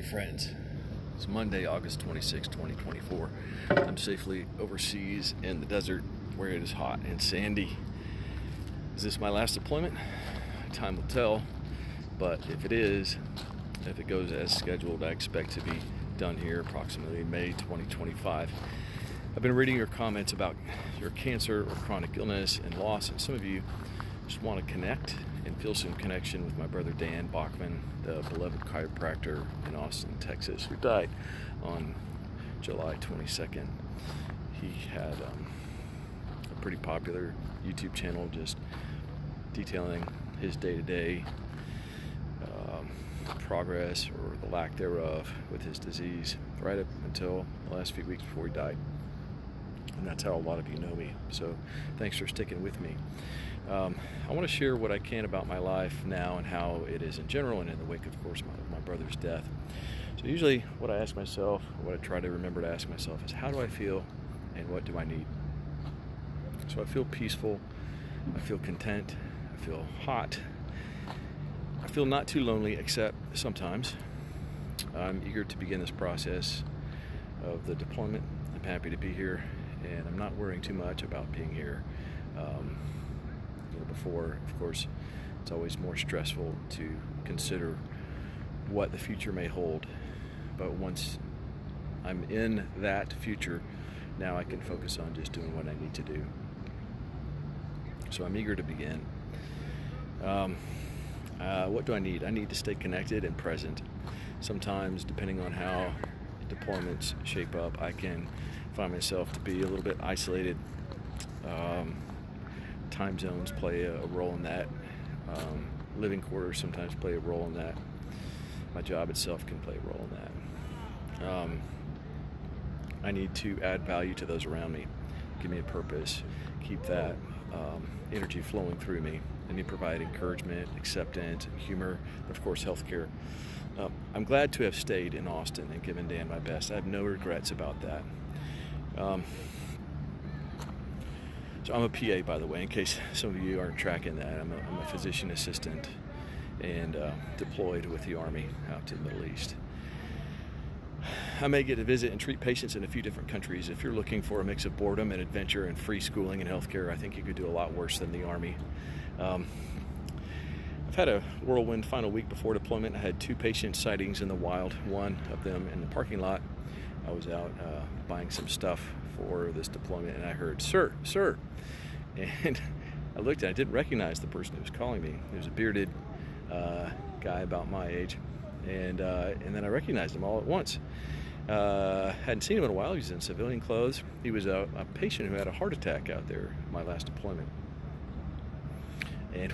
Army friends. It's Monday, August 26, 2024. I'm safely overseas in the desert where it is hot and sandy. Is this my last deployment? Time will tell, but if it goes as scheduled, I expect to be done here approximately May 2025. I've been reading your comments about your cancer or chronic illness and loss, and some of you just want to connect and feel some connection with my brother Dan Bachman, the beloved chiropractor in Austin, Texas, who died on July 22nd. He had a pretty popular YouTube channel just detailing his day-to-day progress or the lack thereof with his disease right up until the last few weeks before he died. And that's how a lot of you know me. So thanks for sticking with me. I want to share what I can about my life now and how it is in general, and in the wake, of course, my brother's death. So usually what I ask myself, what I try to remember to ask myself is, how do I feel and what do I need? So I feel peaceful, I feel content, I feel hot, I feel not too lonely, except sometimes. I'm eager to begin this process of the deployment. I'm happy to be here, and I'm not worrying too much about being here. Before, of course, it's always more stressful to consider what the future may hold. But once I'm in that future, now I can focus on just doing what I need to do. So I'm eager to begin. What do I need? I need to stay connected and present. Sometimes, depending on how deployments shape up, I can find myself to be a little bit isolated. Time zones play a role in that. Living quarters sometimes play a role in that. My job itself can play a role in that. I need to add value to those around me, give me a purpose, keep that energy flowing through me. I need to provide encouragement, acceptance, humor, and of course healthcare. I'm glad to have stayed in Austin and given Dan my best. I have no regrets about that. So I'm a PA, by the way, in case some of you aren't tracking that. I'm a physician assistant and deployed with the Army out to the Middle East. I may get to visit and treat patients in a few different countries. If you're looking for a mix of boredom and adventure and free schooling and healthcare, I think you could do a lot worse than the Army. I've had a whirlwind final week before deployment. I had 2 patient sightings in the wild, one of them in the parking lot. I was out buying some stuff for this deployment, and I heard, "Sir, sir." And I looked, and I didn't recognize the person who was calling me. He was a bearded guy about my age, and then I recognized him all at once. Hadn't seen him in a while. He was in civilian clothes. He was a patient who had a heart attack out there my last deployment, and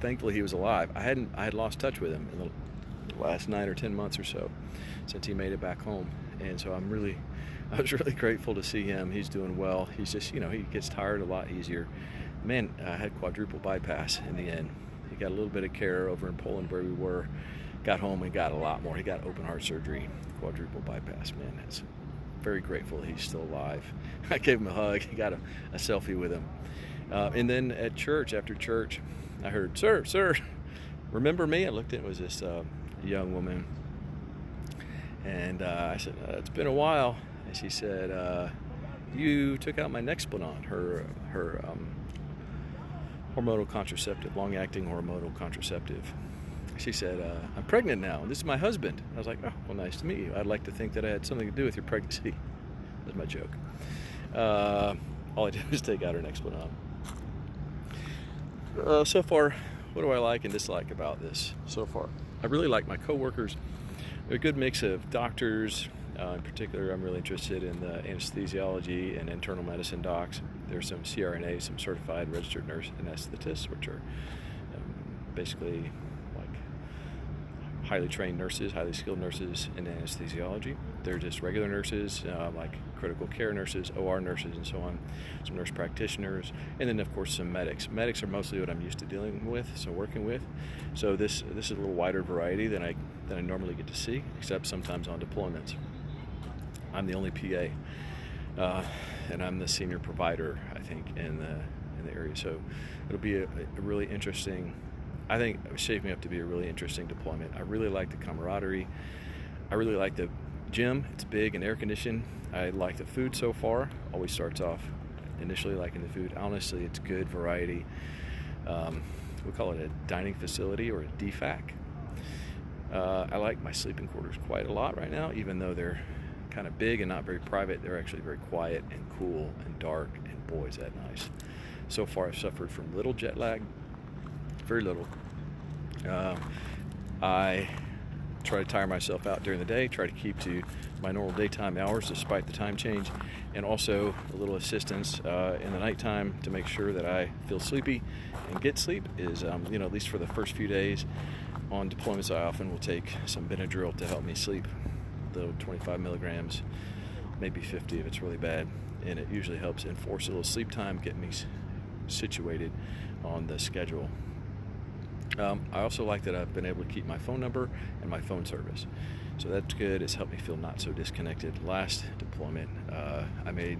thankfully he was alive. I had lost touch with him in the last 9 or 10 months or so since he made it back home, and so I was really grateful to see him. He's doing well. He's just, he gets tired a lot easier. Man, I had quadruple bypass in the end. He got a little bit of care over in Poland where we were. Got home and got a lot more. He got open heart surgery, quadruple bypass. Man, that's very grateful he's still alive. I gave him a hug. He got a selfie with him. And then at church, after church, I heard, "Sir, sir, remember me?" I looked at it, was this young woman. And I said, "It's been a while." And she said, "You took out my Nexplanon," her hormonal contraceptive, long-acting hormonal contraceptive. She said, "I'm pregnant now. This is my husband." I was like, "Oh, well, nice to meet you. I'd like to think that I had something to do with your pregnancy." That was my joke. All I did was take out her Nexplanon. So far, what do I like and dislike about this so far? I really like my coworkers. They're a good mix of doctors. In particular, I'm really interested in the anesthesiology and internal medicine docs. There's some CRNAs, some certified registered nurse anesthetists, which are basically like highly trained nurses, highly skilled nurses in anesthesiology. They're just regular nurses, like critical care nurses, OR nurses, and so on. Some nurse practitioners, and then of course some medics. Medics are mostly what I'm used to dealing with, so working with. So this is a little wider variety than I normally get to see, except sometimes on deployments. I'm the only PA, and I'm the senior provider, I think, in the area. So it'll be a really interesting, I think, shaping up to be a really interesting deployment. I really like the camaraderie. I really like the gym. It's big and air conditioned. I like the food so far. Always starts off initially liking the food. Honestly, it's good variety. We call it a dining facility or a DFAC. I like my sleeping quarters quite a lot right now, even though they're kind of big and not very private. They're actually very quiet and cool and dark, and boy, is that nice. So far, I've suffered from little jet lag, very little. I try to tire myself out during the day, try to keep to my normal daytime hours despite the time change, and also a little assistance in the nighttime to make sure that I feel sleepy and get sleep is, at least for the first few days on deployments, I often will take some Benadryl to help me sleep, though 25 milligrams, maybe 50 if it's really bad, and it usually helps enforce a little sleep time, get me situated on the schedule. I also like that I've been able to keep my phone number and my phone service, so that's good. It's helped me feel not so disconnected. Last deployment, I made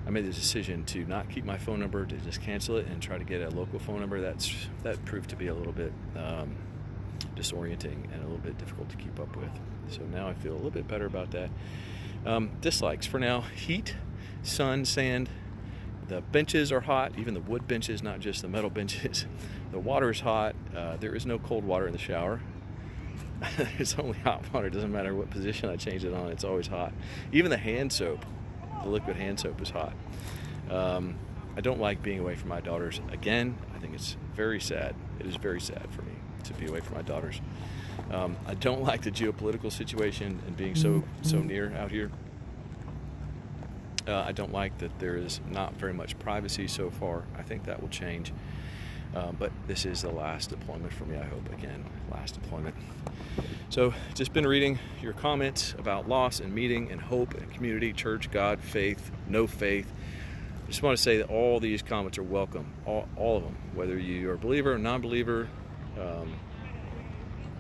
the decision to not keep my phone number, to just cancel it and try to get a local phone number. That proved to be a little bit disorienting and a little bit difficult to keep up with. So now I feel a little bit better about that. Dislikes for now: heat, sun, sand. The benches are hot, even the wood benches, not just the metal benches. The water is hot. There is no cold water in the shower. It's only hot water. It doesn't matter what position I change it on. It's always hot. Even the hand soap, the liquid hand soap, is hot. I don't like being away from my daughters again. I think it's very sad. It is very sad for me to be away from my daughters. I don't like the geopolitical situation and being so near out here. I don't like that there is not very much privacy so far. I think that will change. But this is the last deployment for me, I hope. Again, last deployment. So just been reading your comments about loss and meeting and hope and community, church, God, faith, no faith. I just want to say that all these comments are welcome, all of them, whether you are a believer or non-believer.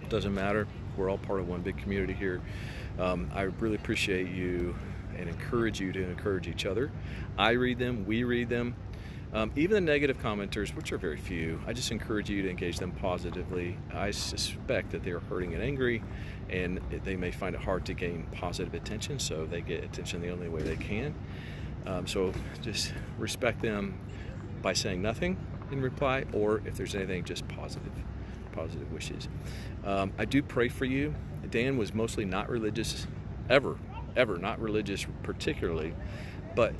Doesn't matter. We're all part of one big community here. I really appreciate you and encourage you to encourage each other. I read them, we read them. Even the negative commenters, which are very few, I just encourage you to engage them positively. I suspect that they are hurting and angry, and they may find it hard to gain positive attention, so they get attention the only way they can. So just respect them by saying nothing in reply, or if there's anything, just positive wishes. I do pray for you. Dan was mostly not religious, ever not religious particularly, but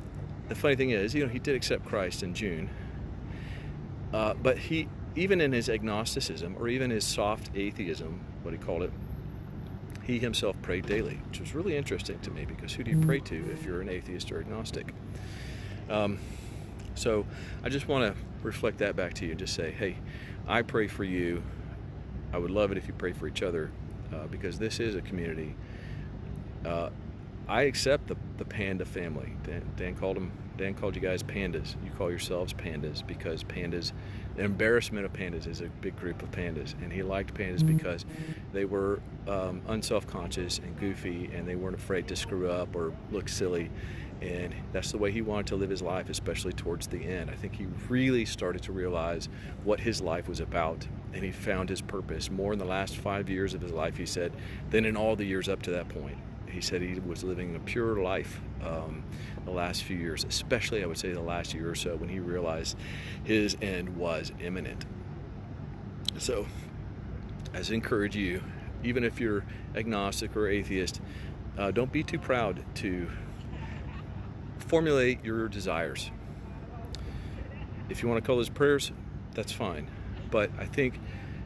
the funny thing is, he did accept Christ in June, but he, even in his agnosticism or even his soft atheism, what he called it, he himself prayed daily, which was really interesting to me, because who do you pray to if you're an atheist or agnostic? So I just want to reflect that back to you and just say, hey, I pray for you. I would love it if you pray for each other, because this is a community. I accept the panda family. Dan called you guys pandas. You call yourselves pandas, because pandas, the embarrassment of pandas is a big group of pandas, and he liked pandas because they were unself-conscious and goofy, and they weren't afraid to screw up or look silly, and that's the way he wanted to live his life, especially towards the end. I think he really started to realize what his life was about, and he found his purpose more in the last 5 years of his life, he said, than in all the years up to that point. He said he was living a pure life the last few years, especially I would say the last year or so, when he realized his end was imminent. So I just encourage you, even if you're agnostic or atheist, don't be too proud to formulate your desires. If you want to call those prayers, that's fine. But I think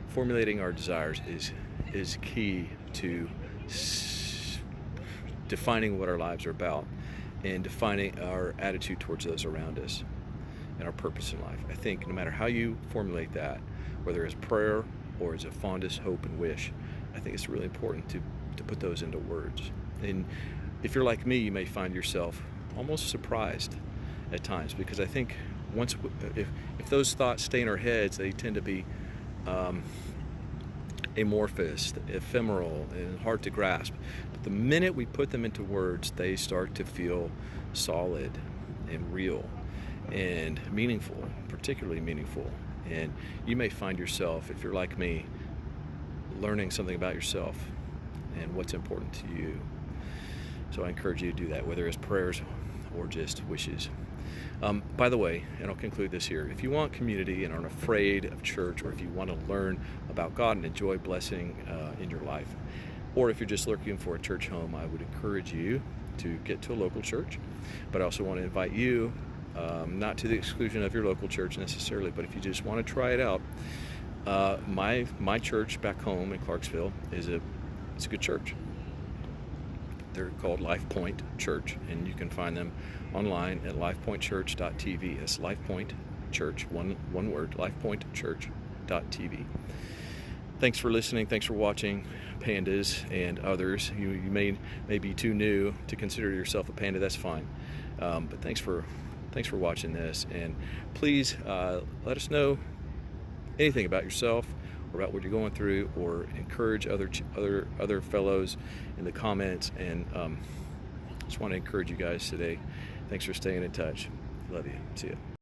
formulating our desires is key to defining what our lives are about and defining our attitude towards those around us and our purpose in life. I think no matter how you formulate that, whether it's prayer or as a fondest hope and wish, I think it's really important to put those into words. And if you're like me, you may find yourself almost surprised at times, because I think if those thoughts stay in our heads, they tend to be amorphous, ephemeral, and hard to grasp. But the minute we put them into words, they start to feel solid and real and meaningful, particularly meaningful. And you may find yourself, if you're like me, learning something about yourself and what's important to you. So I encourage you to do that, whether it's prayers or just wishes. By the way, and I'll conclude this here, if you want community and aren't afraid of church, or if you want to learn about God and enjoy blessing in your life, or if you're just looking for a church home, I would encourage you to get to a local church. But I also want to invite you, not to the exclusion of your local church necessarily, but if you just want to try it out, my church back home in Clarksville it's a good church. They're called Life Point Church, and you can find them online at lifepointchurch.tv. That's Life Point Church, one word, lifepointchurch.tv. Thanks for listening. Thanks for watching, pandas and others. You may be too new to consider yourself a panda. That's fine. But thanks for watching this, and please let us know anything about yourself or about what you're going through, or encourage other fellows in the comments. And just want to encourage you guys today. Thanks for staying in touch. Love you. See ya.